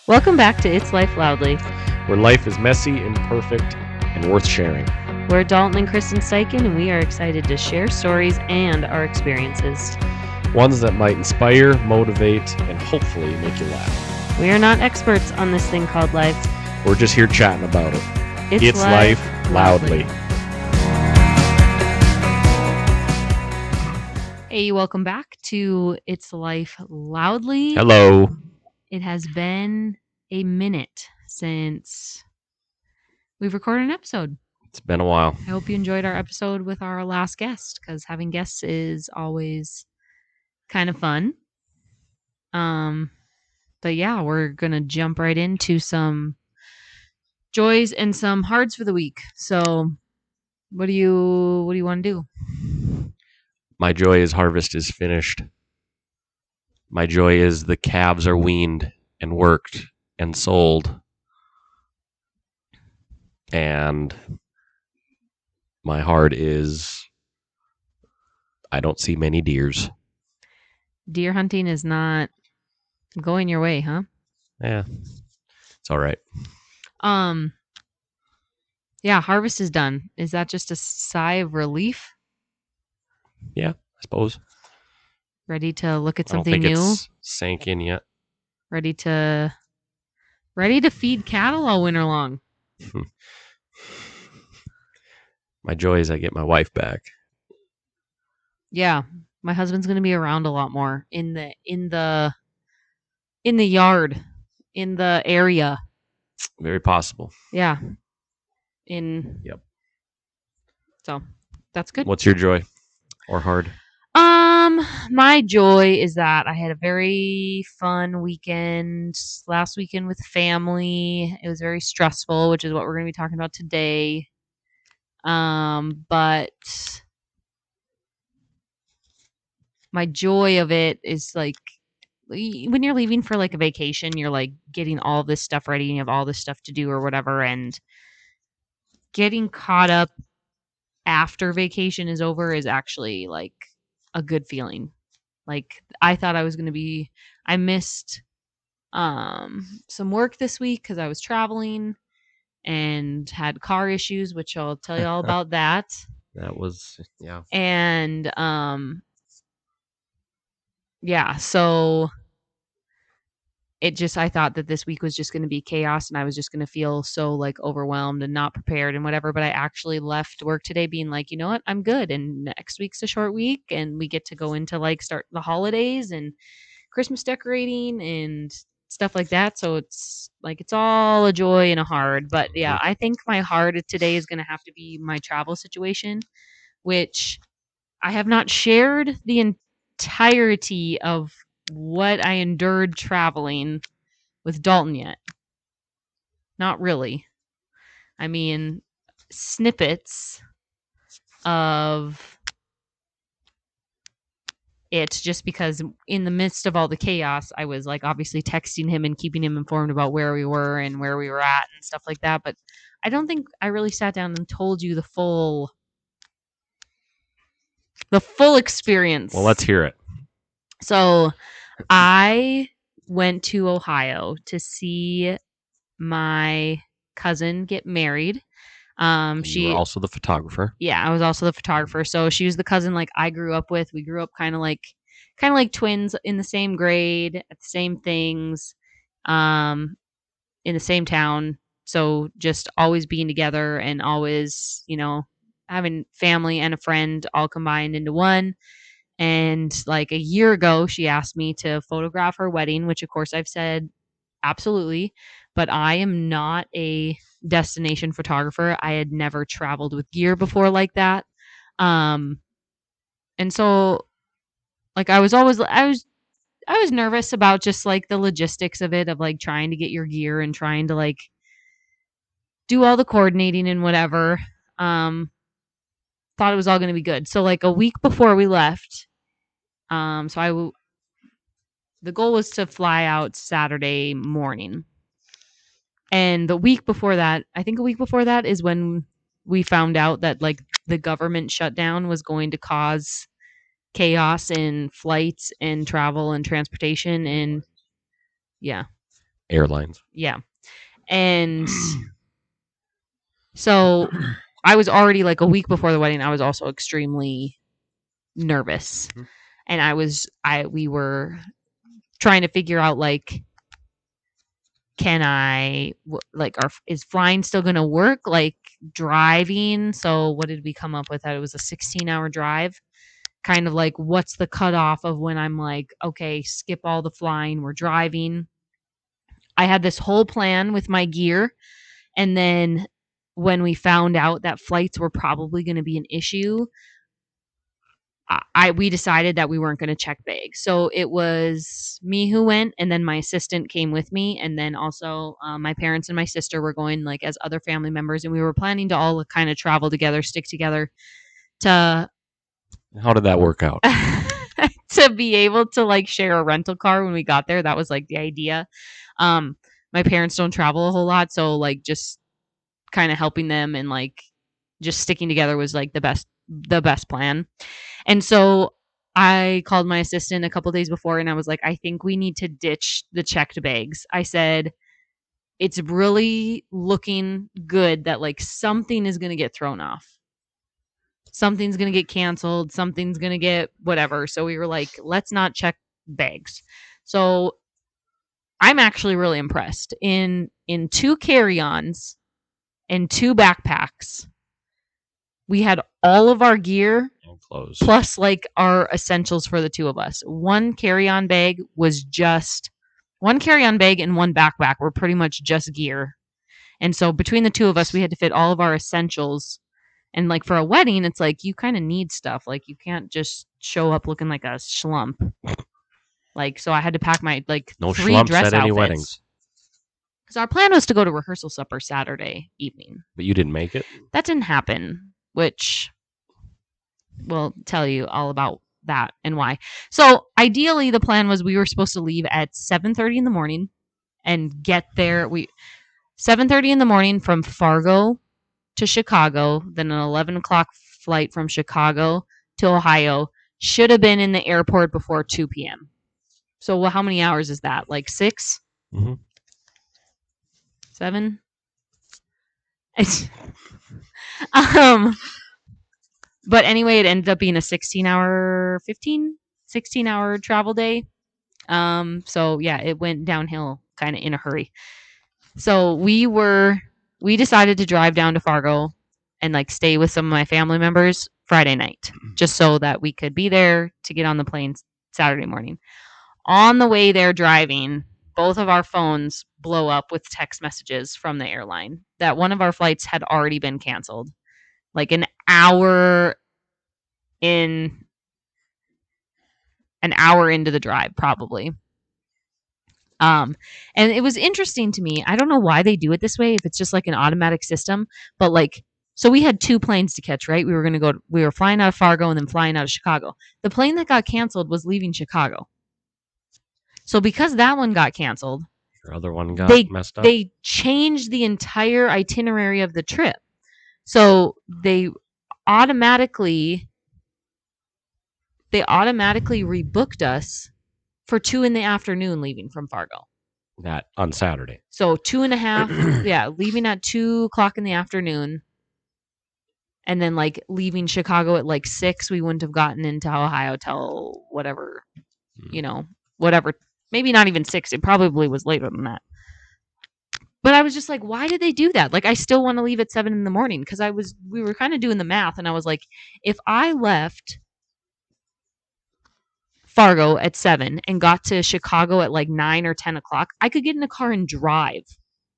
Welcome back to It's Life Loudly. Where life is messy, imperfect, and worth sharing. We're Dalton and Kristen Steichen, and we are excited to share stories and our experiences. Ones that might inspire, motivate, and hopefully make you laugh. We are not experts on this thing called life. We're just here chatting about it. It's life loudly. Hey, welcome back to It's Life Loudly. Hello. It has been a minute since we've recorded an episode. It's been a while. I hope you enjoyed our episode with our last guest, because having guests is always kind of fun. But yeah, we're gonna jump right into some joys and some hards for the week. So what do you want to do? My joy is harvest is finished. My joy is the calves are weaned and worked and sold. And my hard is I don't see many deers. Deer hunting is not going your way, huh? Yeah. It's all right. Yeah, harvest is done. Is that just a sigh of relief? Yeah, I suppose. Ready to look at I don't something think new? it's sank in yet. Ready to feed cattle all winter long. My joy is I get my wife back. Yeah, my husband's going to be around a lot more in the yard, in the area. Very possible. Yeah. Yep. So that's good. What's your joy or hard? My joy is that I had a very fun weekend last weekend with family. It was very stressful, which is what we're going to be talking about today. But my joy of it is like when you're leaving for like a vacation, you're like getting all this stuff ready and you have all this stuff to do or whatever, and getting caught up after vacation is over is actually like a good feeling. Like I thought I missed some work this week because I was traveling and had car issues, which I'll tell you all about that. That was, yeah. And yeah, so I thought that this week was just going to be chaos and I was just going to feel so like overwhelmed and not prepared and whatever. But I actually left work today being like, you know what, I'm good. And next week's a short week and we get to go into like start the holidays and Christmas decorating and stuff like that. So it's like it's all a joy and a hard. But yeah, I think my hard today is going to have to be my travel situation, which I have not shared the entirety of what I endured traveling with Dalton yet. Not really. I mean, snippets of it, just because in the midst of all the chaos, I was like obviously texting him and keeping him informed about where we were and where we were at and stuff like that. But I don't think I really sat down and told you the full experience. Well, let's hear it. So I went to Ohio to see my cousin get married. You were also the photographer. Yeah, I was also the photographer. So she was the cousin like I grew up with. We grew up kind of like twins in the same grade, at the same things, in the same town. So just always being together and always, having family and a friend all combined into one. And like a year ago, she asked me to photograph her wedding, which of course I've said absolutely, but I am not a destination photographer. I had never traveled with gear before like that. And so like I was nervous about just like the logistics of it, of like trying to get your gear and trying to like do all the coordinating and whatever. Thought it was all going to be good. So like a week before we left, the goal was to fly out Saturday morning. And a week before that is when we found out that like the government shutdown was going to cause chaos in flights and travel and transportation. And yeah. Airlines. Yeah. And so I was already like a week before the wedding, I was also extremely nervous. Mhm. And we were trying to figure out like is flying still going to work, like driving? So what did we come up with? That it was a 16-hour drive. Kind of like, what's the cutoff of when I'm like, okay, skip all the flying, we're driving. I had this whole plan with my gear, and then when we found out that flights were probably going to be an issue, we decided that we weren't going to check bags. So it was me who went, and then my assistant came with me, and then also my parents and my sister were going like as other family members, and we were planning to all kind of travel together, stick together to How did that work out? to be able to like share a rental car when we got there. That was like the idea. Um, my parents don't travel a whole lot, so like just kind of helping them and like just sticking together was like the best plan. And so I called my assistant a couple days before and I was like, I think we need to ditch the checked bags. I said, it's really looking good that like something is going to get thrown off. Something's going to get canceled. Something's going to get whatever. So we were like, let's not check bags. So I'm actually really impressed. In 2 carry-ons and 2 backpacks, we had all of our gear And clothes. plus like our essentials for the 2 of us. One carry-on bag and one backpack were pretty much just gear. And so between the 2 of us, we had to fit all of our essentials. And like for a wedding, it's like you kind of need stuff. Like you can't just show up looking like a schlump. Like so I had to pack my like No 3 schlumps dress at any outfits. weddings. Because our plan was to go to rehearsal supper Saturday evening. But you didn't make it? That didn't happen, which we'll tell you all about that and why. So ideally, the plan was we were supposed to leave at 7:30 in the morning and get there. 7:30 in the morning from Fargo to Chicago, then an 11 o'clock flight from Chicago to Ohio. Should have been in the airport before 2 p.m. So how many hours is that? Like 6? Mhm. 7? um But anyway, it ended up being a 16-hour travel day. So yeah, it went downhill kind of in a hurry. So we decided to drive down to Fargo and like stay with some of my family members Friday night, just so that we could be there to get on the plane Saturday morning. On the way there driving, both of our phones blow up with text messages from the airline that one of our flights had already been canceled. Like an hour into the drive, probably. And it was interesting to me. I don't know why they do it this way, if it's just like an automatic system, but like, so we had 2 planes to catch, right? We were flying out of Fargo and then flying out of Chicago. The plane that got canceled was leaving Chicago. So because that one got canceled, Your other one got messed up? they changed the entire itinerary of the trip. So they automatically rebooked us for 2 in the afternoon leaving from Fargo. That on Saturday. So 2.5, yeah, leaving at 2 o'clock in the afternoon. And then like leaving Chicago at like 6, we wouldn't have gotten into Ohio till whatever, whatever. Maybe not even 6. It probably was later than that. But I was just like, why did they do that? Like, I still want to leave at 7 in the morning because we were kind of doing the math, and I was like, if I left Fargo at 7 and got to Chicago at like 9 or 10 o'clock, I could get in a car and drive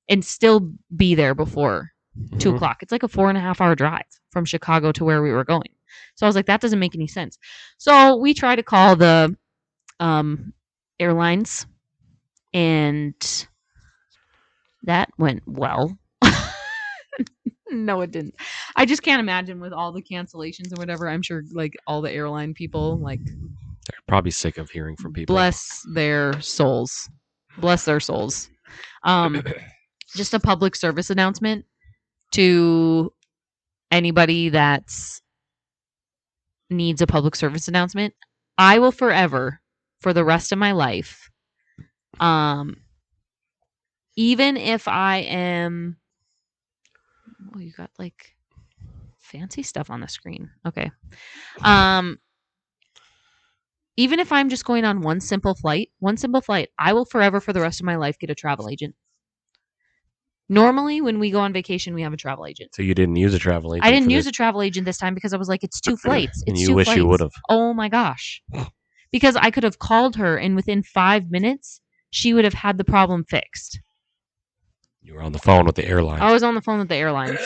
and still be there before 2 o'clock. It's like a 4.5-hour drive from Chicago to where we were going. So I was like, that doesn't make any sense. So we tried to call the airlines, and that went well. No, it didn't. I just can't imagine with all the cancellations and whatever. I'm sure like all the airline people, like, they're probably sick of hearing from people. Bless their souls. Just a public service announcement to anybody that needs a public service announcement. I will forever, for the rest of my life, even if I am, oh, you got like fancy stuff on the screen. Okay. Um, even if I'm just going on one simple flight, I will forever for the rest of my life get a travel agent. Normally, when we go on vacation, we have a travel agent. So you didn't use a travel agent? I didn't use a travel agent this time because I was like, it's 2 flights. And It's you 2 wish flights. you would have. Oh my gosh. Because I could have called her and within 5 minutes, she would have had the problem fixed. You were on the phone with the airline. I was on the phone with the airlines.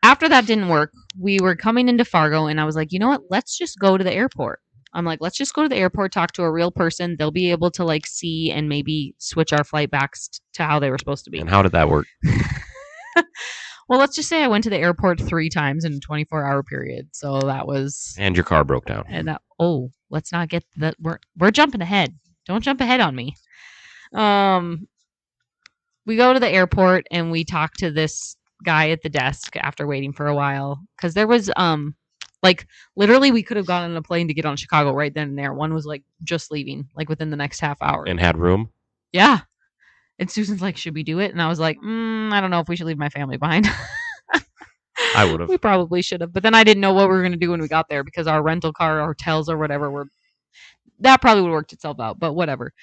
After that didn't work, we were coming into Fargo and I was like, you know what? Let's just go to the airport. I'm like, let's just go to the airport, talk to a real person. They'll be able to like see and maybe switch our flight back to how they were supposed to be. And how did that work? Well, let's just say I went to the airport 3 times in a 24-hour period. So that was. And your car broke down. And that, let's not get that. We're jumping ahead. Don't jump ahead on me. We go to the airport and we talk to this guy at the desk after waiting for a while because there was like literally we could have gone on a plane to get on Chicago right then and there. One was like just leaving like within the next half hour and had room. Yeah. And Susan's like, should we do it? And I was like, I don't know if we should leave my family behind. I would have. We probably should have, but then I didn't know what we were going to do when we got there because our rental car, our hotels or whatever that probably would have worked itself out, but whatever.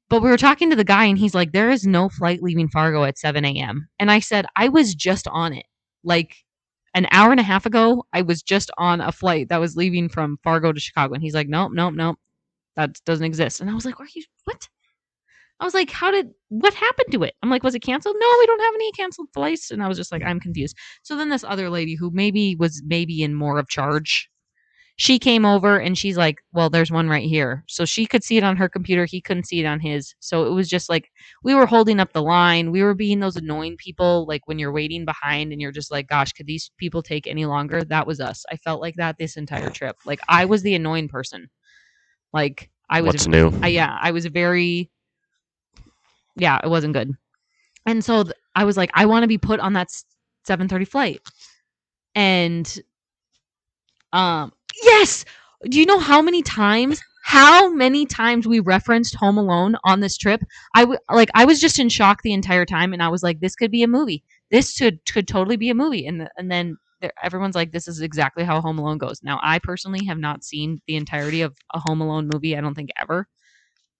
But we were talking to the guy and he's like, there is no flight leaving Fargo at 7 a.m. And I said, I was just on it. Like an hour and a half ago, I was just on a flight that was leaving from Fargo to Chicago. And he's like, nope. That doesn't exist. And I was like, what? I was like, what happened to it? I'm like, was it canceled? No, we don't have any canceled flights. And I was just like, I'm confused. So then this other lady who was in more of charge, she came over and she's like, well, there's one right here. So she could see it on her computer. He couldn't see it on his. So it was just like, we were holding up the line. We were being those annoying people, like when you're waiting behind and you're just like, gosh, could these people take any longer? That was us. I felt like that this entire trip. Like I was the annoying person. Like I was. What's new? I was very. Yeah, it wasn't good. And so I was like, I want to be put on that 7:30 flight. And yes. Do you know how many times we referenced Home Alone on this trip? I was just in shock the entire time and I was like, this could be a movie. This could totally be a movie. And then everyone's like, this is exactly how Home Alone goes. Now, I personally have not seen the entirety of a Home Alone movie, I don't think ever.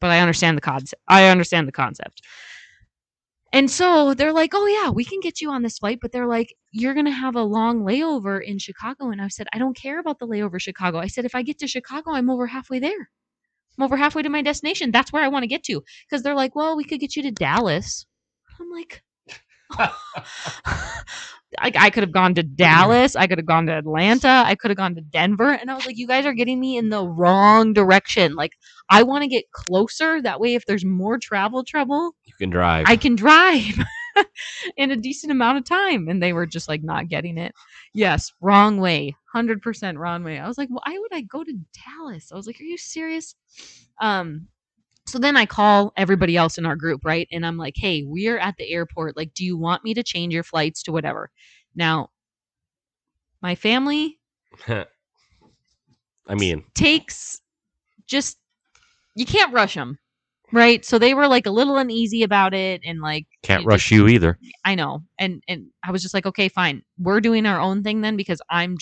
But I understand the concept. And so they're like, oh, yeah, we can get you on this flight. But they're like, you're going to have a long layover in Chicago. And I said, I don't care about the layover Chicago. I said, if I get to Chicago, I'm over halfway there. I'm over halfway to my destination. That's where I want to get to. Because they're like, well, we could get you to Dallas. I'm like, I could have gone to Dallas. I could have gone to Atlanta. I could have gone to Denver. And I was like, you guys are getting me in the wrong direction. Like, I want to get closer. That way, if there's more travel trouble, you can drive. I can drive in a decent amount of time. And they were just like not getting it. Yes, wrong way. 100% wrong way. I was like, why would I go to Dallas? I was like, are you serious? So then I call everybody else in our group, right? And I'm like, hey, we're at the airport. Like, do you want me to change your flights to whatever? Now, my family takes just, you can't rush them, right? So they were like a little uneasy about it and like. Can't rush you either. I know. And I was just like, okay, fine. We're doing our own thing then because I'm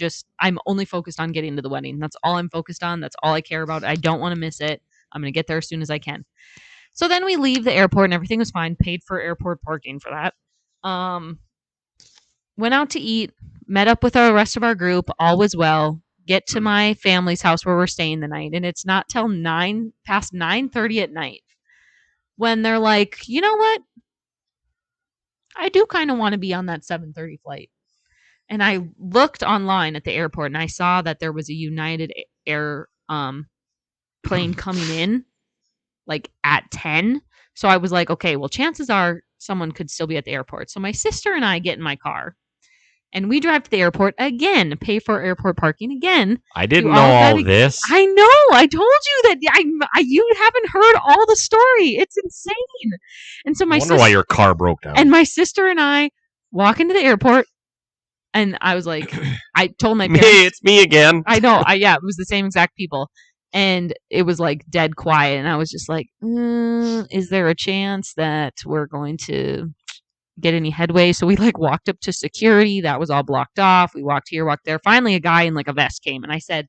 only focused on getting to the wedding. That's all I'm focused on. That's all I care about. I don't want to miss it. I'm going to get there as soon as I can. So then we leave the airport and everything was fine. Paid for airport parking for that. Went out to eat. Met up with the rest of our group. All was well. Get to my family's house where we're staying the night. And it's not till past 9:30 at night when they're like, you know what? I do kind of want to be on that 7:30 flight. And I looked online at the airport and I saw that there was a United Air plane coming in like at 10. So I was like, okay, well, chances are someone could still be at the airport. So my sister and I get in my car and we drive to the airport again, pay for airport parking again. I didn't know all this. I know. I told you that you haven't heard all the story. It's insane. And so I wonder why your car broke down. And my sister and I walk into the airport and I was like, I told my parents. It's me again. I know. It was the same exact people. And it was like dead quiet. And I was just like, is there a chance that we're going to get any headway? So we like walked up to security. That was all blocked off. We walked here, walked there. Finally, a guy in like a vest came and I said,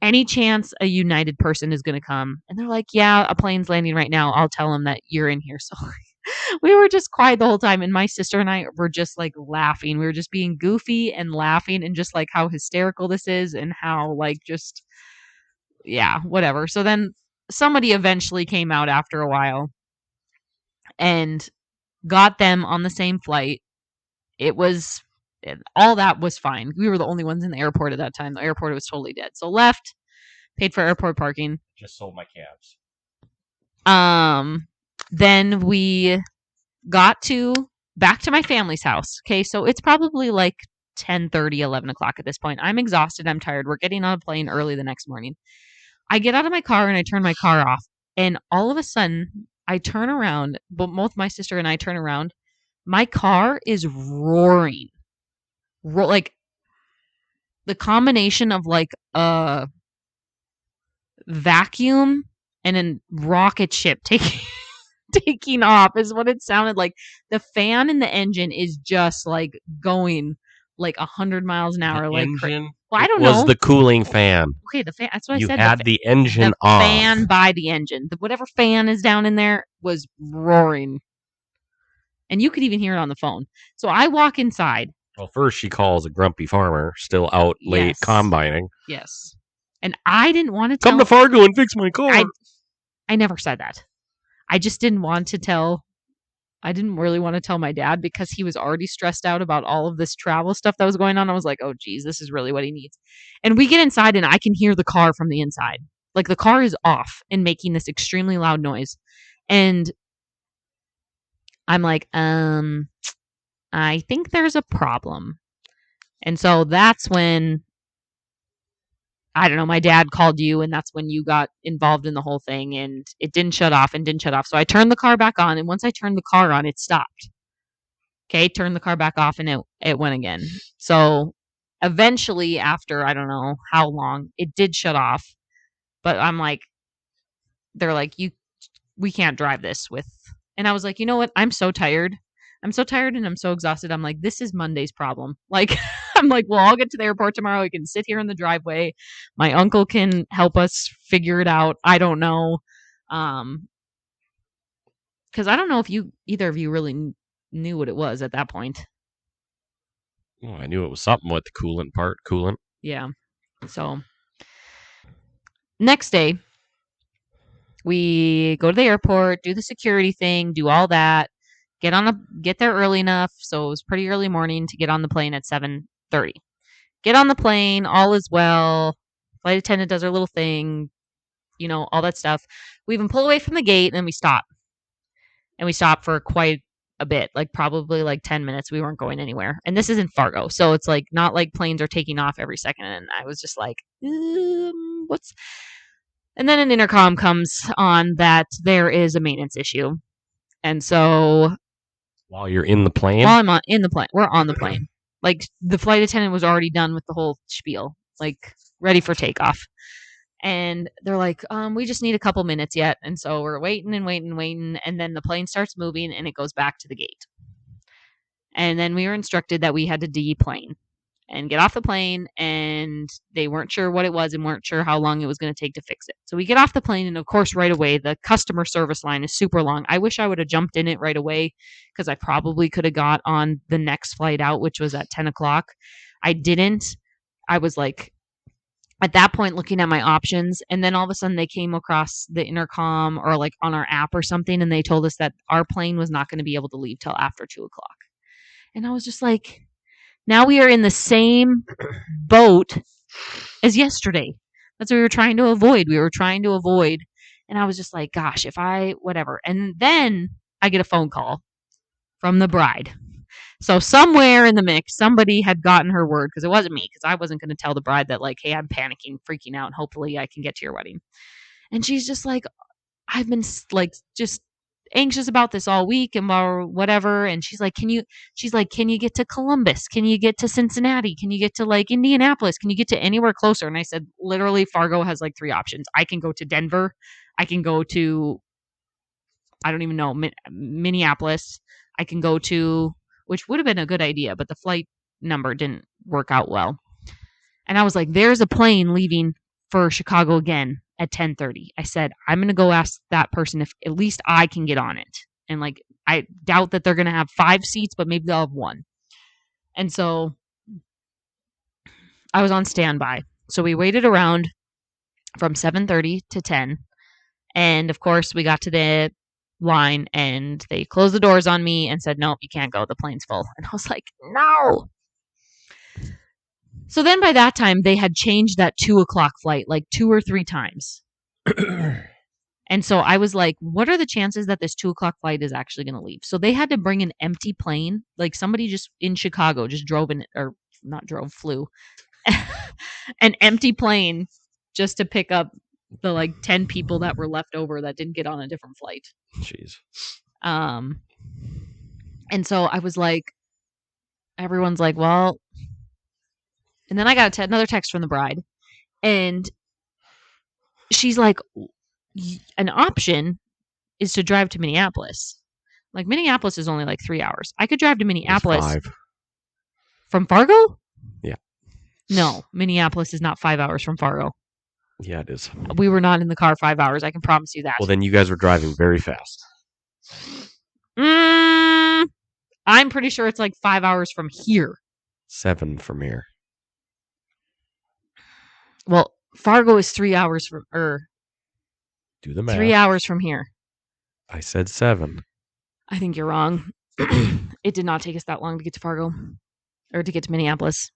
any chance a United person is going to come? And they're like, yeah, a plane's landing right now. I'll tell them that you're in here. So we were just quiet the whole time. And my sister and I were just like laughing. We were just being goofy and laughing and just like how hysterical this is and how like just, yeah, whatever. So then somebody eventually came out after a while and got them on the same flight. It was all that was fine. We were the only ones in the airport at that time. The airport was totally dead. So left, paid for airport parking. Just sold my calves. Then we got back to my family's house. Okay, so it's probably like 10:30, 11 o'clock at this point. I'm exhausted. I'm tired. We're getting on a plane early the next morning. I get out of my car and I turn my car off. And all of a sudden, I turn around, but both my sister and I turn around. My car is roaring. Like the combination of like a vacuum and a rocket ship taking off is what it sounded like. The fan in the engine is just like going like 100 miles an hour. The like engine well, I don't was know. the cooling fan. Okay, the fan. That's what I You said. had the engine the off. fan by the engine. Whatever fan is down in there was roaring. And you could even hear it on the phone. So I walk inside. Well, first she calls a grumpy farmer still out late Yes. combining. Yes. And I didn't want to tell. Come to Fargo and fix my car. I never said that. I just didn't want to tell. I didn't really want to tell my dad because he was already stressed out about all of this travel stuff that was going on. I was like, oh, geez, this is really what he needs. And we get inside and I can hear the car from the inside. Like the car is off and making this extremely loud noise. And I'm like, I think there's a problem. And so that's when, I don't know, my dad called you and that's when you got involved in the whole thing and it didn't shut off. So I turned the car back on and once I turned the car on, it stopped. Okay, turned the car back off and it went again. So eventually after, I don't know how long, it did shut off. But I'm like, they're like, we can't drive this with. And I was like, you know what? I'm so tired. I'm so tired and I'm so exhausted. I'm like, this is Monday's problem. Like, I'm like, well, I'll get to the airport tomorrow. We can sit here in the driveway. My uncle can help us figure it out. I don't know. Because I don't know if either of you really knew what it was at that point. Oh, I knew it was something with the coolant part. Coolant. Yeah. So next day, we go to the airport, do the security thing, do all that. Get there early enough, so it was pretty early morning to get on the plane at 7:30. Get on the plane, all is well. Flight attendant does her little thing, all that stuff. We even pull away from the gate and then we stop. And we stop for quite a bit, like probably like 10 minutes. We weren't going anywhere. And this is in Fargo, so it's like not like planes are taking off every second. And I was just like, what's. And then an intercom comes on that there is a maintenance issue. And so while you're in the plane? While I'm in the plane. We're on the plane. Like the flight attendant was already done with the whole spiel, like ready for takeoff. And they're like, we just need a couple minutes yet. And so we're waiting and waiting and waiting. And then the plane starts moving and it goes back to the gate. And then we were instructed that we had to deplane and get off the plane, and they weren't sure what it was and weren't sure how long it was going to take to fix it. So we get off the plane, and of course, right away, the customer service line is super long. I wish I would have jumped in it right away because I probably could have got on the next flight out, which was at 10 o'clock. I didn't. I was like, at that point, looking at my options, and then all of a sudden they came across the intercom or like on our app or something, and they told us that our plane was not going to be able to leave till after 2 o'clock. And I was just like, now we are in the same boat as yesterday. That's what we were trying to avoid. And I was just like, gosh, whatever. And then I get a phone call from the bride. So somewhere in the mix, somebody had gotten her word, because it wasn't me, because I wasn't going to tell the bride that, like, hey, I'm panicking, freaking out. Hopefully I can get to your wedding. And she's just like, I've been, like, just anxious about this all week and whatever. And she's like, can you get to Columbus? Can you get to Cincinnati? Can you get to like Indianapolis? Can you get to anywhere closer? And I said, literally, Fargo has like 3 options. I can go to Denver. I can go to, I don't even know, Minneapolis. I can go to, which would have been a good idea, but the flight number didn't work out well. And I was like, there's a plane leaving for Chicago again at 10:30. I said, I'm going to go ask that person if at least I can get on it. And like, I doubt that they're going to have 5 seats, but maybe they'll have 1. And so I was on standby. So we waited around from 7:30 to 10. And of course, we got to the line and they closed the doors on me and said, nope, you can't go. The plane's full. And I was like, no. So then by that time, they had changed that 2:00 flight like 2 or 3 times. And so I was like, what are the chances that this 2:00 flight is actually going to leave? So they had to bring an empty plane. Like somebody just in Chicago just flew an empty plane just to pick up the like 10 people that were left over that didn't get on a different flight. Jeez. And so I was like, everyone's like, well, and then I got another text from the bride, and she's like, an option is to drive to Minneapolis. Like Minneapolis is only like 3 hours. I could drive to Minneapolis. 5. From Fargo? Yeah. No, Minneapolis is not 5 hours from Fargo. Yeah, it is. We were not in the car 5 hours. I can promise you that. Well, then you guys were driving very fast. I'm pretty sure it's like 5 hours from here. 7 from here. Well, Fargo is 3 hours from, do the math. 3 hours from here. I said 7. I think you're wrong. It did not take us that long to get to Fargo or to get to Minneapolis.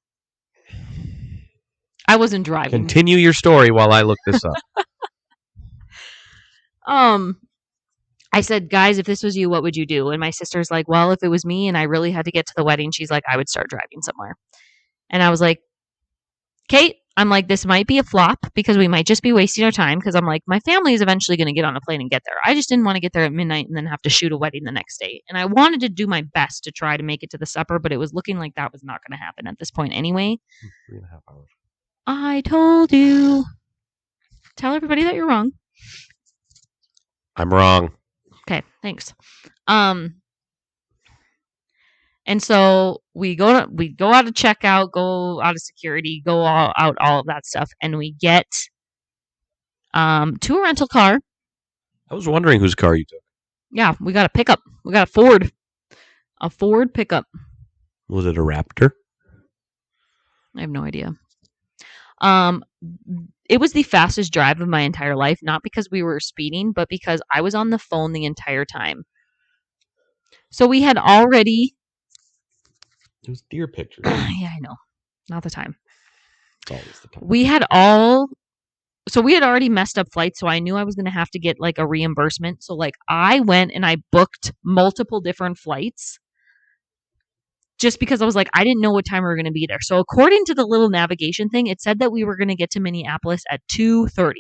I wasn't driving. Continue your story while I look this up. I said, guys, if this was you, what would you do? And my sister's like, well, if it was me and I really had to get to the wedding, she's like, I would start driving somewhere. And I was like, Kate, I'm like, this might be a flop because we might just be wasting our time because I'm like, my family is eventually going to get on a plane and get there. I just didn't want to get there at midnight and then have to shoot a wedding the next day. And I wanted to do my best to try to make it to the supper, but it was looking like that was not going to happen at this point anyway. 3.5 hours. I told you. Tell everybody that you're wrong. I'm wrong. Okay, thanks. And so we go out of checkout, go out of security, go out all of that stuff, and we get to a rental car. I was wondering whose car you took. Yeah, we got a pickup. We got a Ford pickup. Was it a Raptor? I have no idea. It was the fastest drive of my entire life, not because we were speeding, but because I was on the phone the entire time. So we had already. It was deer pictures. Yeah, I know. Not the time. It's always the time. We had already messed up flights, so I knew I was going to have to get like a reimbursement. So like I went and I booked multiple different flights just because I was like, I didn't know what time we were going to be there. So according to the little navigation thing, it said that we were going to get to Minneapolis at 2:30.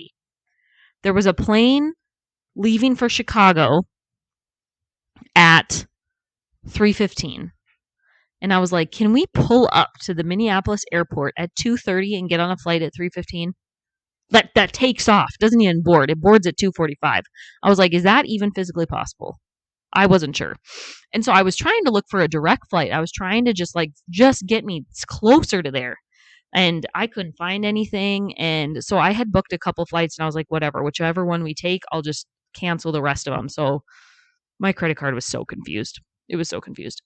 There was a plane leaving for Chicago at 3:15. And I was like, can we pull up to the Minneapolis airport at 2:30 and get on a flight at 3:15? That takes off, doesn't even board. It boards at 2:45. I was like, is that even physically possible? I wasn't sure. And so I was trying to look for a direct flight. I was trying to just get me closer to there. And I couldn't find anything. And so I had booked a couple flights and I was like, whatever, whichever one we take, I'll just cancel the rest of them. So my credit card was so confused. It was so confused.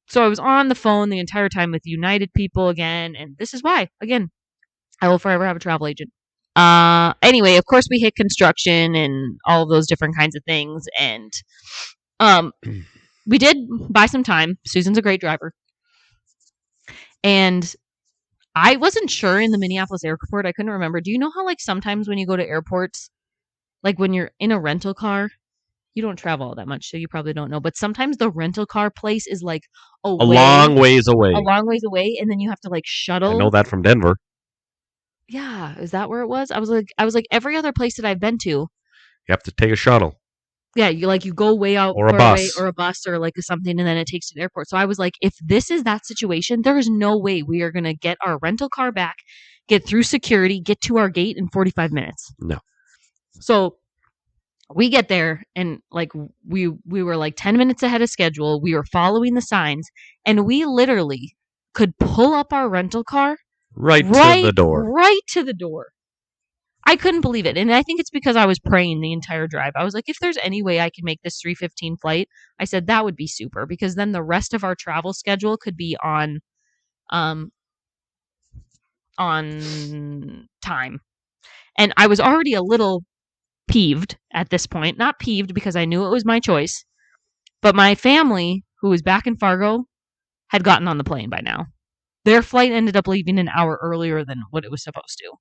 So I was on the phone the entire time with United people again. And this is why, again, I will forever have a travel agent. Anyway, of course we hit construction and all of those different kinds of things. And we did buy some time. Susan's a great driver. And I wasn't sure in the Minneapolis airport. I couldn't remember. Do you know how sometimes when you go to airports, when you're in a rental car, you don't travel all that much, so you probably don't know. But sometimes the rental car place is a long ways away. A long ways away, and then you have to shuttle. I know that from Denver. Yeah, is that where it was? I was like every other place that I've been to. You have to take a shuttle. Yeah, you go way out Or a far away, bus. or a bus, or like something, and then it takes you to the airport. So I was like, if this is that situation, there is no way we are gonna get our rental car back, get through security, get to our gate in 45 minutes. No. So we get there, and like we were like 10 minutes ahead of schedule. We were following the signs, and we literally could pull up our rental car Right to the door. Right to the door. I couldn't believe it. And I think it's because I was praying the entire drive. I was like, if there's any way I can make this 3:15 flight, I said that would be super, because then the rest of our travel schedule could be on time. And I was already a little peeved at this point. Not peeved because I knew it was my choice, but my family, who was back in Fargo, had gotten on the plane by now. Their flight ended up leaving an hour earlier than what it was supposed to.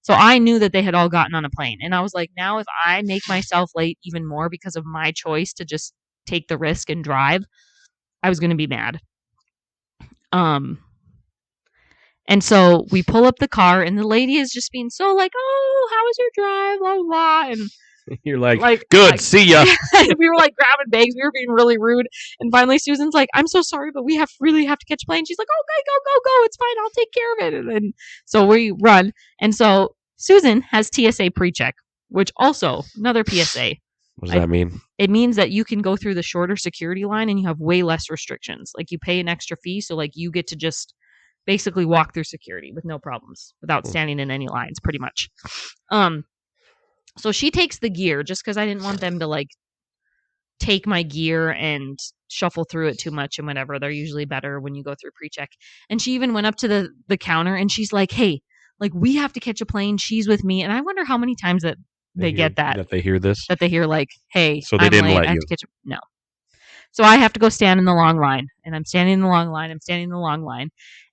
So I knew that they had all gotten on a plane. And I was like, now if I make myself late even more because of my choice to just take the risk and drive, I was going to be mad. And so we pull up the car, and the lady is just being so like, oh, how was your drive? Blah, blah, blah. And you're like good, see ya. We were like grabbing bags. We were being really rude. And finally Susan's like, I'm so sorry, but we really have to catch a plane. She's like, okay, go. It's fine. I'll take care of it. And so we run. And so Susan has TSA pre-check, which also another PSA. What does that mean? It means that you can go through the shorter security line and you have way less restrictions. Like you pay an extra fee. So like you get to just basically walk through security with no problems without standing in any lines, pretty much. So she takes the gear just because I didn't want them to like take my gear and shuffle through it too much and whatever. They're usually better when you go through pre-check. And she even went up to the counter and she's like, hey, like we have to catch a plane. She's with me. And I wonder how many times that they get that. That they hear this? That they hear like, hey, so they I'm didn't late. let I have you. to catch no. So I have to go stand in the long line, and I'm standing in the long line,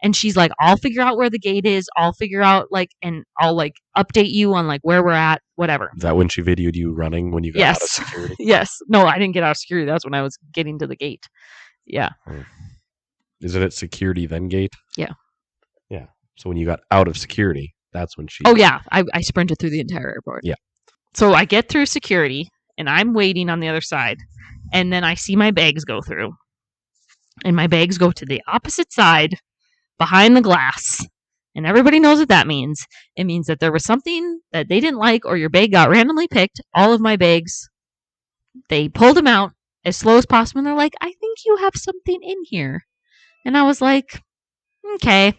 and she's like, I'll figure out where the gate is. I'll figure out like, and I'll like update you on like where we're at, whatever. Is that when she videoed you running when you got out of security? Yes. No, I didn't get out of security. That's when I was getting to the gate. Yeah. Is it at security then gate? Yeah. Yeah. So when you got out of security, that's when she... Oh, yeah. I sprinted through the entire airport. Yeah. So I get through security, and I'm waiting on the other side. And then I see my bags go through. And my bags go to the opposite side, behind the glass. And everybody knows what that means. It means that there was something that they didn't like, or your bag got randomly picked. All of my bags, they pulled them out as slow as possible. And they're like, I think you have something in here. And I was like, okay.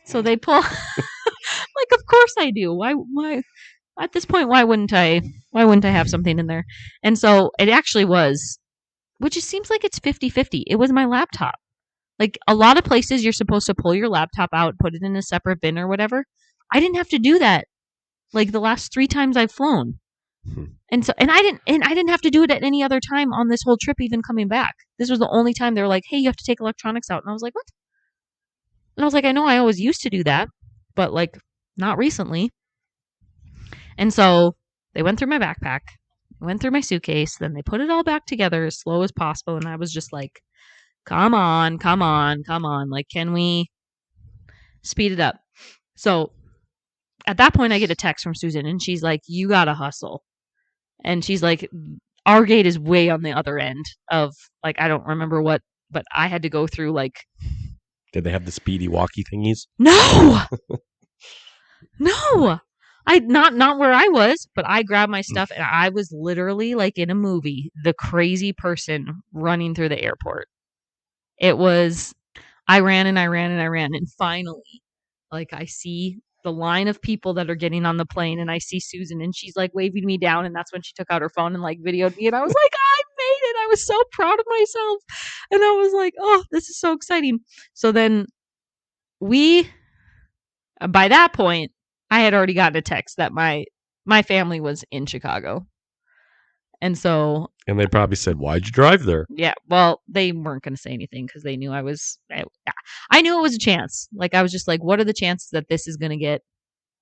So they pull... like, of course I do. Why? At this point, why wouldn't I have something in there? And so it actually was, which it seems like it's 50-50. It was my laptop. Like a lot of places you're supposed to pull your laptop out, put it in a separate bin or whatever. I didn't have to do that. Like the last 3 times I've flown. And I didn't have to do it at any other time on this whole trip, even coming back. This was the only time they were like, hey, you have to take electronics out. And I was like, what? And I was like, I know I always used to do that, but like not recently. And so they went through my backpack, went through my suitcase, then they put it all back together as slow as possible. And I was just like, come on. Like, can we speed it up? So at that point, I get a text from Susan, and she's like, you got to hustle. And she's like, our gate is way on the other end of, like, I don't remember what, but I had to go through, like... Did they have the speedy walkie thingies? No! No! Not where I was, but I grabbed my stuff, and I was literally, like in a movie, the crazy person running through the airport. It was... I ran, and finally, like, I see the line of people that are getting on the plane, and I see Susan, and she's like waving me down, and that's when she took out her phone and like videoed me, and I was like, I made it. I was so proud of myself, and I was like, oh, this is so exciting. So then by that point, I had already gotten a text that my family was in Chicago. And so... And they probably said, why'd you drive there? Yeah, well, they weren't going to say anything because they knew I knew it was a chance. Like, I was just like, what are the chances that this is going to get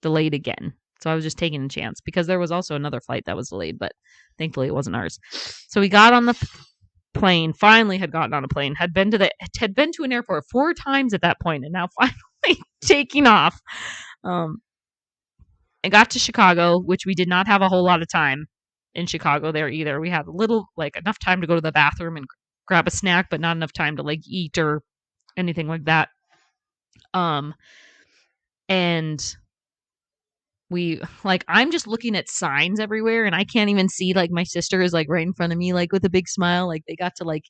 delayed again? So I was just taking a chance because there was also another flight that was delayed, but thankfully it wasn't ours. So we got on the plane, finally had gotten on a plane, had been to an airport 4 times at that point, and now finally taking off. I got to Chicago, which we did not have a whole lot of time. in Chicago there either. We had enough time to go to the bathroom and grab a snack, but not enough time to like eat or anything like that. And I'm just looking at signs everywhere and I can't even see, like my sister is like right in front of me, like with a big smile, like they got to like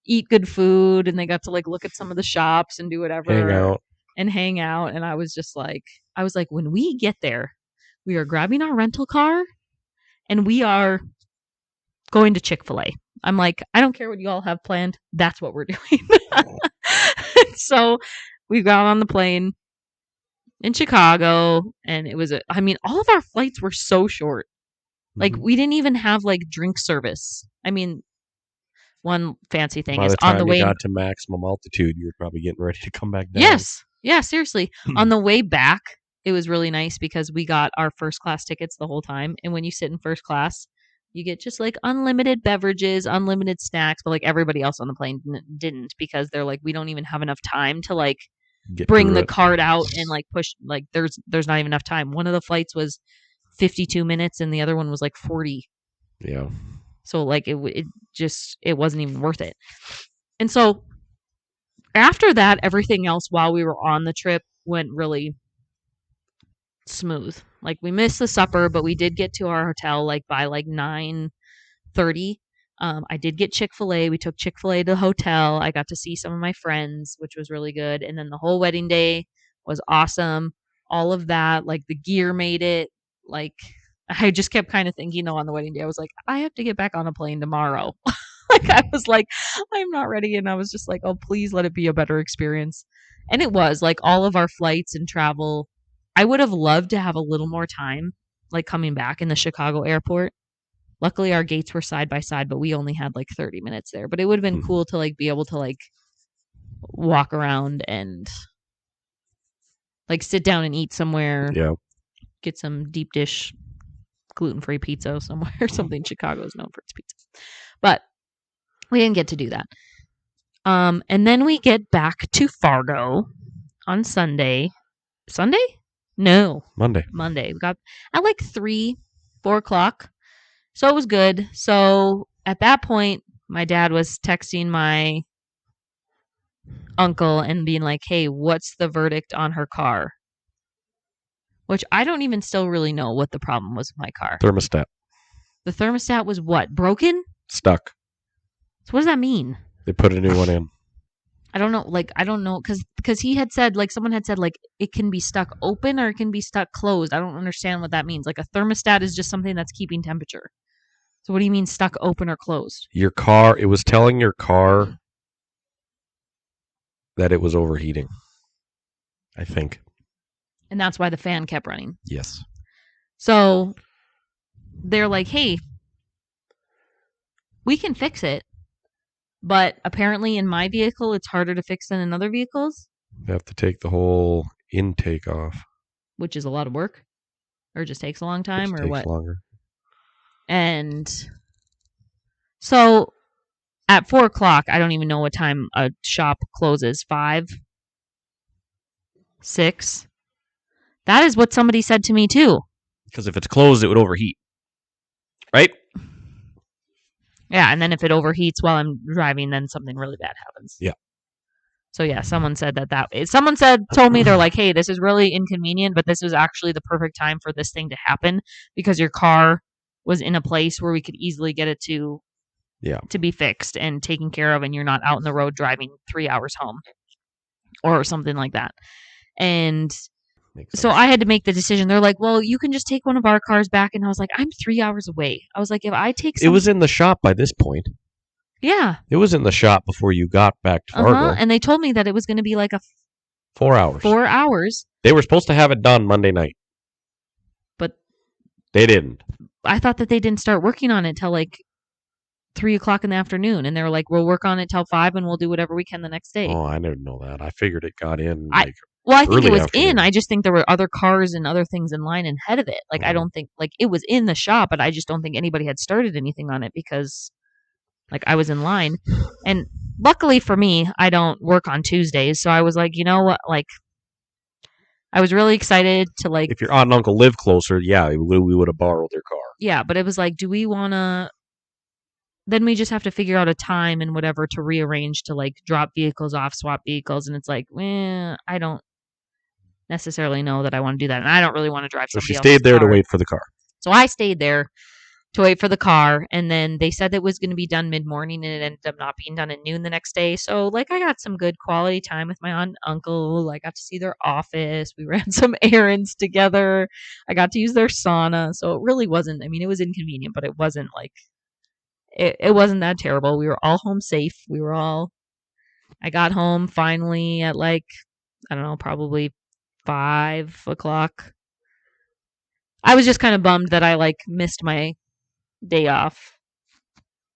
eat good food and they got to like look at some of the shops and do whatever hang out. And I was like, when we get there, we are grabbing our rental car and we are going to Chick-fil-A. I'm like, I don't care what you all have planned. That's what we're doing. So we got on the plane in Chicago and all of our flights were so short. Like we didn't even have like drink service. I mean, one fancy thing is on the way. By the time you got to maximum altitude, you were probably getting ready to come back down. Yes. Yeah, seriously. On the way back, it was really nice because we got our first class tickets the whole time. And when you sit in first class, you get just like unlimited beverages, unlimited snacks, but like everybody else on the plane didn't because they're like, we don't even have enough time to like bring the cart out and like push, like there's not even enough time. One of the flights was 52 minutes and the other one was like 40. Yeah. So like it wasn't even worth it. And so after that, everything else while we were on the trip went really smooth. Like we missed the supper, but we did get to our hotel like by like 9:30. I did get Chick-fil-A. We took Chick-fil-A to the hotel. I got to see some of my friends, which was really good. And then the whole wedding day was awesome. All of that, like the gear made it. Like I just kept kind of thinking, on the wedding day, I was like, I have to get back on a plane tomorrow. Like I was like, I'm not ready. And I was just like, oh, please let it be a better experience. And it was like all of our flights and travel. I would have loved to have a little more time, like coming back in the Chicago airport. Luckily, our gates were side by side, but we only had like 30 minutes there. But it would have been cool to like be able to like walk around and like sit down and eat somewhere. Yeah. Get some deep dish gluten-free pizza somewhere or something. Chicago is known for its pizza. But we didn't get to do that. And then we get back to Fargo on Sunday. Sunday? No. Monday. We got at like 4 o'clock. So it was good. So at that point, my dad was texting my uncle and being like, hey, what's the verdict on her car? Which I don't even still really know what the problem was with my car. Thermostat. The thermostat was what? Broken? Stuck. So what does that mean? They put a new one in. I don't know. Like, I don't know. Because he had said, like, someone had said, like, it can be stuck open or it can be stuck closed. I don't understand what that means. Like, a thermostat is just something that's keeping temperature. So what do you mean stuck open or closed? Your car, it was telling your car that it was overheating, I think. And that's why the fan kept running. Yes. So they're like, hey, we can fix it. But apparently in my vehicle, it's harder to fix than in other vehicles. You have to take the whole intake off. Which is a lot of work. Or just takes a long time or what? Takes longer. And so at 4 o'clock, I don't even know what time a shop closes. 5? 6? That is what somebody said to me too. Because if it's closed, it would overheat. Right? Yeah, and then if it overheats while I'm driving, then something really bad happens. Yeah. So yeah, someone said told me, they're like, hey, this is really inconvenient, but this was actually the perfect time for this thing to happen because your car was in a place where we could easily get it to be fixed and taken care of, and you're not out on the road driving 3 hours home or something like that. And so I had to make the decision. They're like, well, you can just take one of our cars back. And I was like, I'm 3 hours away. I was like, if I take It was in the shop by this point. Yeah. It was in the shop before you got back to Fargo. And they told me that it was going to be like 4 hours. 4 hours. They were supposed to have it done Monday night. But they didn't. I thought that they didn't start working on it till like 3 o'clock in the afternoon. And they were like, we'll work on it till 5 and we'll do whatever we can the next day. Oh, I didn't know that. I figured it got in Well, I think it was afternoon. in. I just think there were other cars and other things in line ahead of it. Like, I don't think, like, it was in the shop, but I just don't think anybody had started anything on it because, like, I was in line. And luckily for me, I don't work on Tuesdays. So I was like, you know what? Like, I was really excited to like. If your aunt and uncle live closer, yeah, we would have borrowed their car. Yeah, but it was like, do we want to? Then we just have to figure out a time and whatever to rearrange to like drop vehicles off, swap vehicles, and it's like, I don't necessarily know that I want to do that, and I don't really want to drive So she somebody else's stayed there to car. wait for the car. So I stayed there to wait for the car, and then they said it was going to be done mid-morning, and it ended up not being done at noon the next day. So like I got some good quality time with my aunt and uncle. I got to see their office. We ran some errands together. I got to use their sauna. So it really wasn't, I mean, it was inconvenient, but it wasn't like it wasn't that terrible. We were all home safe. I got home finally at like, I don't know, probably 5 o'clock. I was just kind of bummed that I like missed my day off.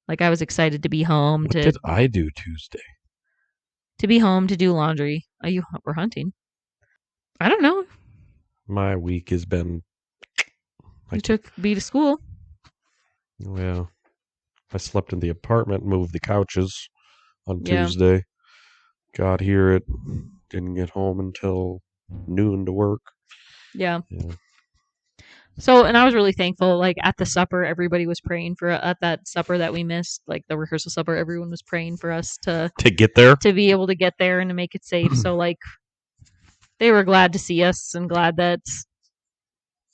Like I was excited to be home What did I do Tuesday? To be home to do laundry. Oh, you were hunting. I don't know. My week has been. You took B to school. Well, I slept in the apartment, moved the couches on Tuesday. Got here didn't get home until noon to work. Yeah. So, and I was really thankful. Like at the supper, everybody was praying for at that supper that we missed, like the rehearsal supper. Everyone was praying for us to get there, to be able to get there, and to make it safe. So, like, they were glad to see us and glad that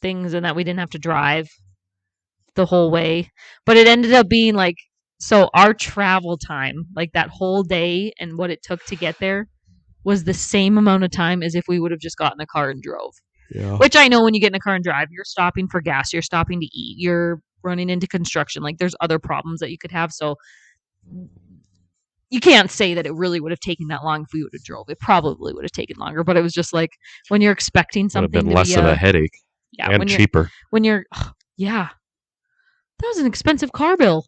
things and that we didn't have to drive the whole way. But it ended up being like, so our travel time, like that whole day and what it took to get there, was the same amount of time as if we would have just gotten a car and drove. Yeah. Which I know when you get in a car and drive, you're stopping for gas, you're stopping to eat, you're running into construction. Like there's other problems that you could have. So you can't say that it really would have taken that long if we would have drove. It probably would have taken longer, but it was just like when you're expecting something would have been less of a headache. Yeah, and cheaper. Yeah, that was an expensive car bill.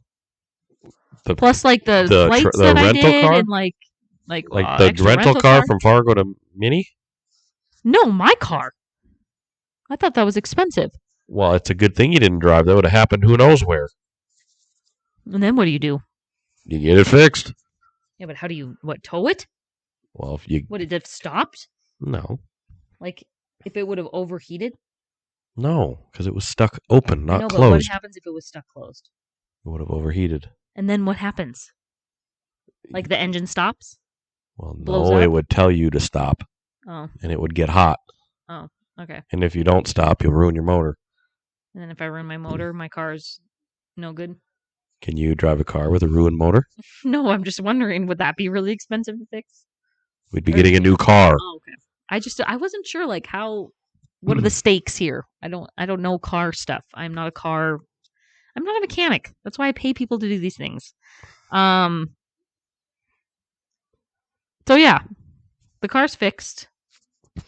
Plus, like the flights the that rental I did, car? and like the rental car from Fargo to Mini. No, my car. I thought that was expensive. Well, it's a good thing you didn't drive. That would have happened who knows where. And then what do? You get it fixed. Yeah, but how do you, tow it? Well, if you... Would it have stopped? No. Like, if it would have overheated? No, because it was stuck open, not closed. But what happens if it was stuck closed? It would have overheated. And then what happens? Like the engine stops? Well, no, it would tell you to stop. Oh. And it would get hot. Oh, okay. And if you don't stop, you'll ruin your motor. And then if I ruin my motor, my car's no good? Can you drive a car with a ruined motor? No, I'm just wondering, would that be really expensive to fix? We'd be getting a new car. Oh, okay. I wasn't sure, like, what are the stakes here? I don't know car stuff. I'm not a mechanic. That's why I pay people to do these things. So yeah, the car's fixed.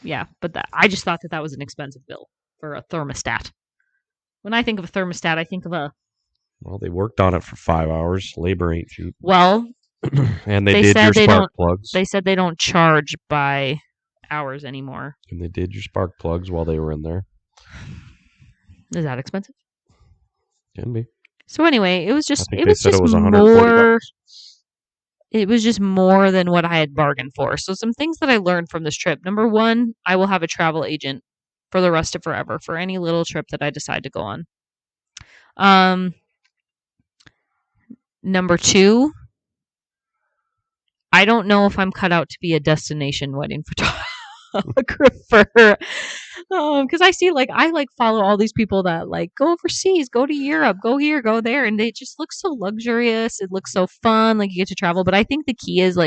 Yeah, but I just thought that was an expensive bill for a thermostat. When I think of a thermostat, I think of a... Well, they worked on it for 5 hours. Labor ain't cheap. Well, and they did your spark plugs. They said they don't charge by hours anymore. And they did your spark plugs while they were in there. Is that expensive? Can be. So anyway, it was just more. It was just more than what I had bargained for. So some things that I learned from this trip. Number one, I will have a travel agent for the rest of forever for any little trip that I decide to go on. Number two, I don't know if I'm cut out to be a destination wedding photographer. Because I see, I follow all these people that go overseas, go to Europe, go here, go there, and they just look so luxurious. It looks so fun, you get to travel. But I think the key is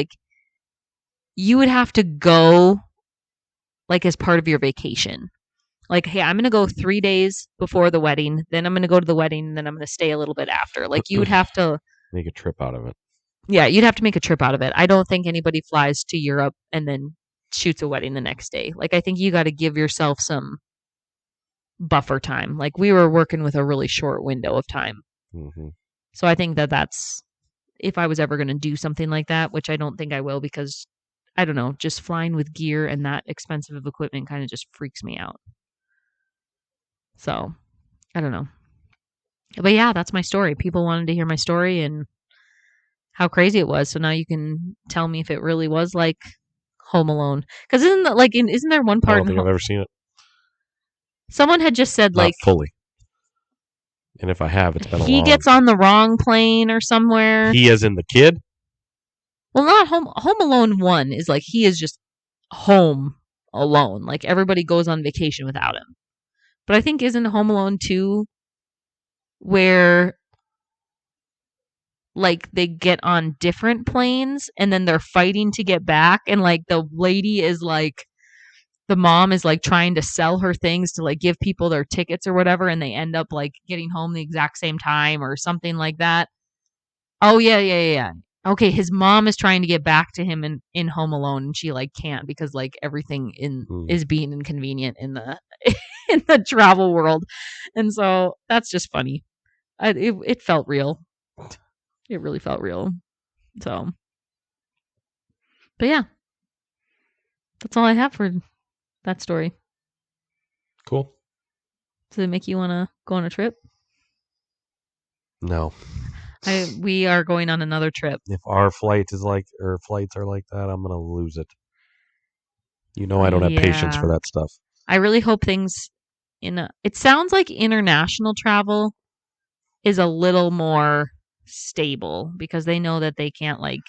you would have to go as part of your vacation. Hey, I'm going to go 3 days before the wedding, then I'm going to go to the wedding, and then I'm going to stay a little bit after. You would have to make a trip out of it. Yeah, you'd have to make a trip out of it. I don't think anybody flies to Europe and then shoots a wedding the next day. I think you got to give yourself some buffer time. We were working with a really short window of time. Mm-hmm. So I think that's, if I was ever going to do something like that, which I don't think I will, because I don't know, just flying with gear and that expensive of equipment kind of just freaks me out. So I don't know. But yeah, that's my story. People wanted to hear my story and how crazy it was. So now you can tell me if it really was Home Alone? Because isn't there one I part don't think I've ever seen it. someone had just said Not fully. And if I have, it's been a long. He gets on the wrong plane or somewhere. He as in the kid? Well, not Home Alone 1 is like he is just home alone. Like everybody goes on vacation without him. But I think isn't Home Alone 2 where like they get on different planes and then they're fighting to get back, and like the lady is like, the mom is like trying to sell her things to like give people their tickets or whatever, and they end up like getting home the exact same time or something like that. Oh yeah. Okay, his mom is trying to get back to him in Home Alone, and she like can't because like everything is being inconvenient in the in the travel world, and so that's just funny. It felt real. It really felt real. So, but yeah, that's all I have for that story. Cool. Does it make you want to go on a trip? No. We are going on another trip. If our flights are like that, I'm gonna lose it. You know, I don't have patience for that stuff. I really hope things it sounds like international travel is a little more stable because they know that they can't like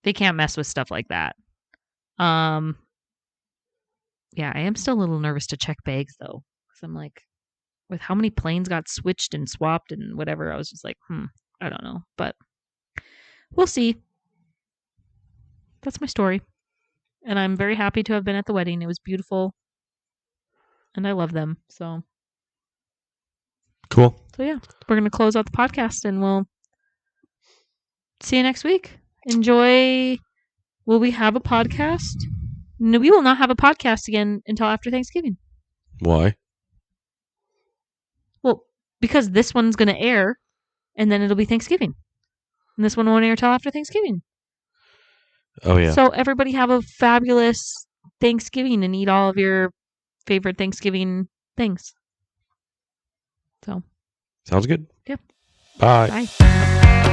they can't mess with stuff like that. Yeah, I am still a little nervous to check bags though, because I'm like, with how many planes got switched and swapped and whatever, I was just like, I don't know, but we'll see. That's my story, and I'm very happy to have been at the wedding. It was beautiful, and I love them. So cool. So yeah, we're gonna close out the podcast, and we'll see you next week. Enjoy. Will we have a podcast? No, we will not have a podcast again until after Thanksgiving. Why? Well, because this one's going to air, and then it'll be Thanksgiving. And this one won't air till after Thanksgiving. Oh, yeah. So everybody have a fabulous Thanksgiving and eat all of your favorite Thanksgiving things. So. Sounds good. Yep. Bye. Bye.